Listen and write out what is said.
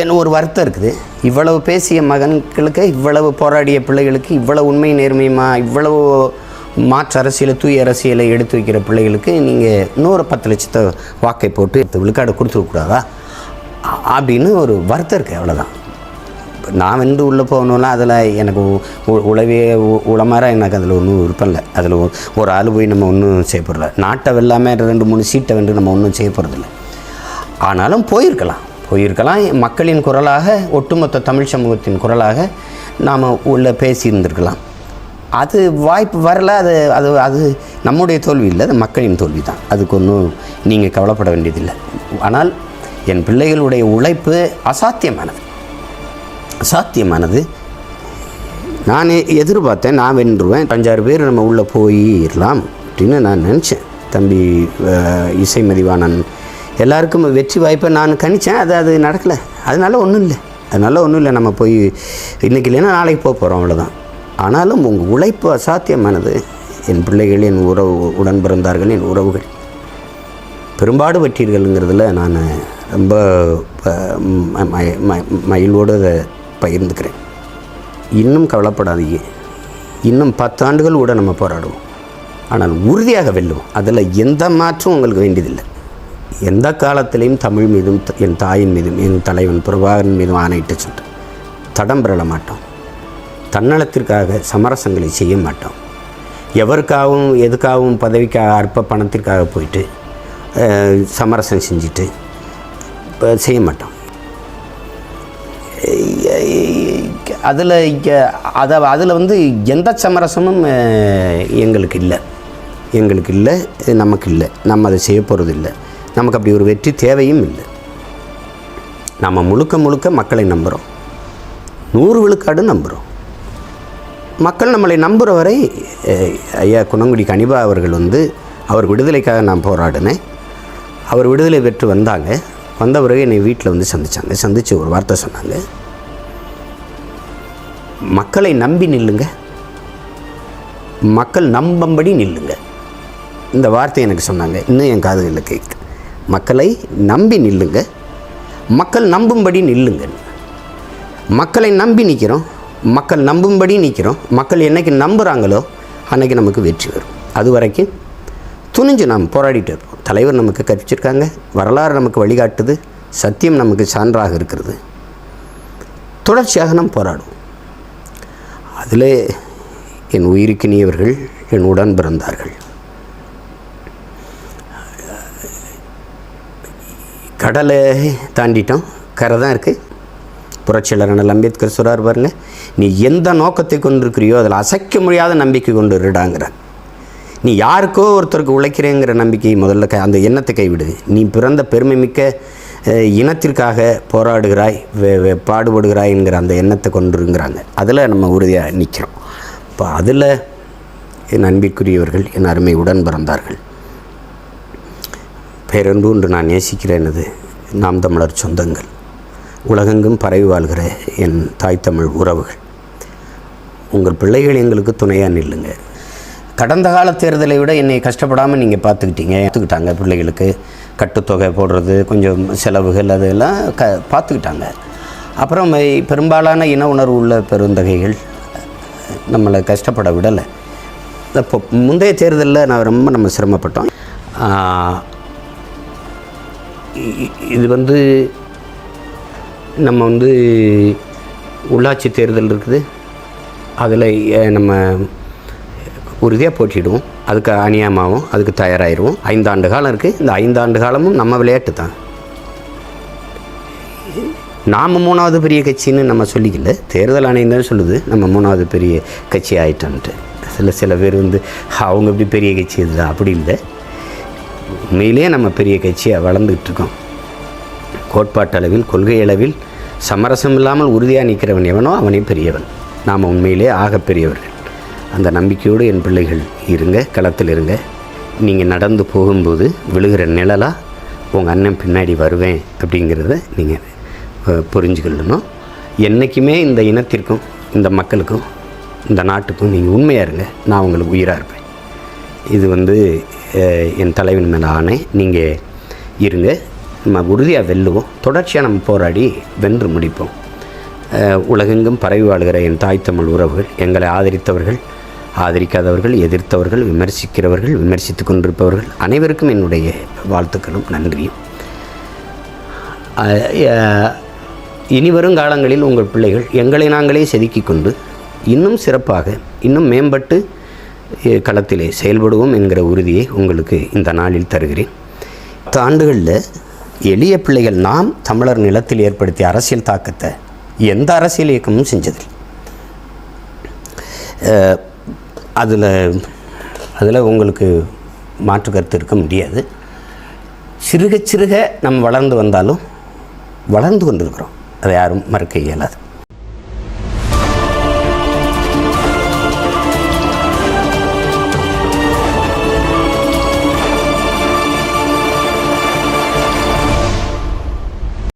என்ன ஒரு வருத்தம் இருக்குது. இவ்வளவு பேசிய மகன்களுக்கு, இவ்வளவு போராடிய பிள்ளைகளுக்கு, இவ்வளவு உண்மை நேர்மையுமா, இவ்வளவு மாற்று அரசியலை, தூய அரசியலை எடுத்து வைக்கிற பிள்ளைகளுக்கு நீங்கள் 10 லட்சத்தை வாக்கை போட்டு விழுக்காடு கொடுத்துருக்கூடாதா அப்படின்னு ஒரு வருத்தம் இருக்குது. அவ்வளோதான். நான் வந்து உள்ளே போகணுன்னா அதில் எனக்கு உளவே உளமாற எனக்கு அதில் ஒன்றும் விருப்பம் இல்லை. அதில் ஒரு ஆள் போய் நம்ம ஒன்றும் செய்யப்படுறல, நாட்டை வெல்லாமல் 2-3 சீட்டை வந்து நம்ம ஒன்றும் செய்யப்படுறதில்லை. ஆனாலும் போயிருக்கலாம். மக்களின் குரலாக, ஒட்டுமொத்த தமிழ் சமூகத்தின் குரலாக நாம் உள்ளே பேசியிருந்திருக்கலாம். அது வாய்ப்பு வரல. அது நம்முடைய தோல்வி இல்லை, அது மக்களின் தோல்வி தான். அதுக்கு ஒன்றும் நீங்கள் கவலைப்பட வேண்டியதில்லை. ஆனால் என் பிள்ளைகளுடைய உழைப்பு அசாத்தியமானது. நான் எதிர்பார்த்தேன் நான் வென்றுவேன், 5-6 பேர் நம்ம உள்ளே போயிடலாம் அப்படின்னு நான் நினச்சேன். தம்பி இசை மதிவாணன் எல்லாருக்கும் வெற்றி வாய்ப்பை நான் கணித்தேன். அது நடக்கலை. அதனால ஒன்றும் இல்லை. நம்ம போய் இன்றைக்கி இல்லைன்னா நாளைக்கு போகிறோம், அவ்வளோதான். ஆனாலும் உங்கள் உழைப்பு அசாத்தியமானது. என் பிள்ளைகள், என் உடன் பிறந்தார்கள், என் உறவுகள் பெரும்பாடு பற்றீர்கள்ங்கிறதுல நான் ரொம்ப மகிழ்வோடு அதை பகிர்ந்துக்கிறேன். இன்னும் கவலைப்படாதீங்க. இன்னும் 10 ஆண்டுகள் கூட நம்ம போராடுவோம். ஆனால் உறுதியாக வெல்லுவோம். அதில் எந்த மாற்றம் உங்களுக்கு வேண்டியதில்லை. எந்த காலத்திலையும் தமிழ் மீதும், என் தாயின் மீதும், என் தலைவன் பிரபாகரன் மீதும் ஆணையிட்டு சொல்கிறேன், தடம் பெறல மாட்டோம். தன்னலத்திற்காக சமரசங்களை செய்ய மாட்டோம். எவருக்காகவும் எதுக்காகவும் பதவிக்காக, அற்ப பணத்திற்காக போயிட்டு சமரசம் செஞ்சுட்டு செய்ய மாட்டோம். அதில் வந்து எந்த சமரசமும் எங்களுக்கு இல்லை, நமக்கு இல்லை. நம்ம அதை செய்ய போகிறது இல்லை. நமக்கு அப்படி ஒரு வெற்றி தேவையும் இல்லை. நம்ம முழுக்க மக்களை நம்புகிறோம். 100 விழுக்காடு நம்புகிறோம். மக்கள் நம்மளை நம்புகிற வரை ஐயா குணங்குடி கனிபா அவர்கள் வந்து, அவர் விடுதலைக்காக நான் போராடினேன். அவர் விடுதலை பெற்று வந்த பிறகு என்னை வீட்டில் வந்து சந்தித்து ஒரு வார்த்தை சொன்னாங்க, மக்களை நம்பி நில்லுங்க, மக்கள் நம்பும்படி நில்லுங்க. இந்த வார்த்தை எனக்கு சொன்னாங்க. இன்னும் என் காதுகளில் கேட்குது. மக்களை நம்பி நில்லுங்க, மக்கள் நம்பும்படி நில்லுங்க. மக்களை நம்பி நிற்கிறோம், மக்கள் நம்பும்படி நிற்கிறோம். மக்கள் என்றைக்கு நம்புகிறாங்களோ அன்றைக்கி நமக்கு வெற்றி வரும். அது வரைக்கும் துணிஞ்சு நாம் போராடிட்டு இருப்போம். தலைவர் நமக்கு கற்பிச்சிருக்காங்க, வரலாறு நமக்கு வழிகாட்டுது, சத்தியம் நமக்கு சான்றாக இருக்கிறது. தொடர்ச்சியாக நாம் போராடுவோம். அதில் என் உயிருக்கினியவர்கள், என் உடன் பிறந்தார்கள். கடலை தாண்டிட்டோம், கரை தான் இருக்குது. புரட்சியாளர் அண்ணல் அம்பேத்கர் சொல்கிறார் பாருங்க, நீ எந்த நோக்கத்தை கொண்டிருக்கிறியோ அதில் அசைக்க முடியாத நம்பிக்கை கொண்டு இருடாங்கிறார். நீ யாருக்கோ ஒருத்தருக்கு உழைக்கிறேங்கிற நம்பிக்கையை முதல்ல அந்த எண்ணத்தை கைவிடு. நீ பிறந்த பெருமை மிக்க இனத்திற்காக போராடுகிறாய், பாடுபடுகிறாய்ங்கிற அந்த எண்ணத்தை கொண்டுருங்கிறாங்க. அதில் நம்ம உறுதியாக நிற்கிறோம். இப்போ அதில் என் அன்பிற்குரியவர்கள், என் அருமை உடன் பிறந்தார்கள், பேரன்பு என்று நான் நேசிக்கிறேனது நாம் தமிழர் சொந்தங்கள், உலகெங்கும் பரவி வாழ்கிற என் தாய் தமிழ் உறவுகள், உங்கள் பிள்ளைகள் எங்களுக்கு துணையாக நில்லுங்க. கடந்த கால தேர்தலை விட என்னை கஷ்டப்படாமல் நீங்கள் பார்த்துக்கிட்டாங்க. பிள்ளைகளுக்கு கட்டுத்தொகை போடுறது, கொஞ்சம் செலவுகள், அதெல்லாம் பார்த்துக்கிட்டாங்க. அப்புறம் பெரும்பாலான இன உணர்வு உள்ள பெருந்தகைகள் நம்மளை கஷ்டப்பட விடலை. இப்போ முந்தைய தேர்தலில் நம்ம சிரமப்பட்டோம். இது வந்து நம்ம உள்ளாட்சி தேர்தல் இருக்குது, அதில் நம்ம உறுதியாக போட்டிடுவோம். அதுக்கு அநியாயமாகவும் அதுக்கு தயாராகிடுவோம். 5 ஆண்டு காலம் இருக்குது. இந்த 5 ஆண்டு காலமும் நம்ம விளையாட்டு தான். நாம் 3வது பெரிய கட்சின்னு நம்ம சொல்லிக்கல, தேர்தல் ஆணையம் தான் சொல்லுது நம்ம 3வது பெரிய கட்சி ஆகிட்டோன்ட்டு. சில பேர் அவங்க எப்படி பெரிய கட்சி இதுதான், அப்படி இல்லை. உண்மையிலே நம்ம பெரிய கட்சியாக வளர்ந்துக்கிட்டு இருக்கோம். கோட்பாட்டளவில், கொள்கை அளவில் சமரசம் இல்லாமல் உறுதியாக நிற்கிறவன் எவனோ அவனே பெரியவன். நாம் உண்மையிலே ஆக பெரியவர்கள். அந்த நம்பிக்கையோடு என் பிள்ளைகள் இருங்க, களத்தில் இருங்க. நீங்கள் நடந்து போகும்போது விழுகிற நிழலாக உங்கள் அண்ணன் பின்னாடி வருவேன் அப்படிங்கிறத நீங்கள் புரிஞ்சுக்கொள்ளணும். என்றைக்குமே இந்த இனத்திற்கும், இந்த மக்களுக்கும், இந்த நாட்டுக்கும் நீங்கள் உண்மையாக இருங்க. நான் உங்களுக்கு உயிராக இருப்பேன். இது என் தலைவன் மேலே ஆணை. நீங்கள் இருங்க. நம்ம உறுதியாக வெல்லுவோம். தொடர்ச்சியாக நம்ம போராடி வென்று முடிப்போம். உலகெங்கும் பரவி வாழ்கிற என் தாய் தமிழ் உறவுகள், எங்களை ஆதரித்தவர்கள், ஆதரிக்காதவர்கள், எதிர்த்தவர்கள், விமர்சிக்கிறவர்கள், விமர்சித்து கொண்டிருப்பவர்கள் அனைவருக்கும் என்னுடைய வாழ்த்துக்களும் நன்றியும். இனி வரும் காலங்களில் உங்கள் பிள்ளைகள் எங்களை நாங்களே செதுக்கி கொண்டு இன்னும் சிறப்பாக, இன்னும் மேம்பட்டு களத்திலே செயல்படுவோம் என்கிற உறுதியை உங்களுக்கு இந்த நாளில் தருகிறேன். 10 ஆண்டுகளில் எளிய பிள்ளைகள் நாம் தமிழர் நிலத்தில் ஏற்படுத்திய அரசியல் தாக்கத்தை எந்த அரசியல் இயக்கமும் செஞ்சதில்லை. அதில் உங்களுக்கு மாற்று கருத்து இருக்க முடியாது. சிறுக சிறுக நம்ம வளர்ந்து வந்தாலும் வளர்ந்து கொண்டிருக்கிறோம். அதை யாரும் மறுக்க இயலாது.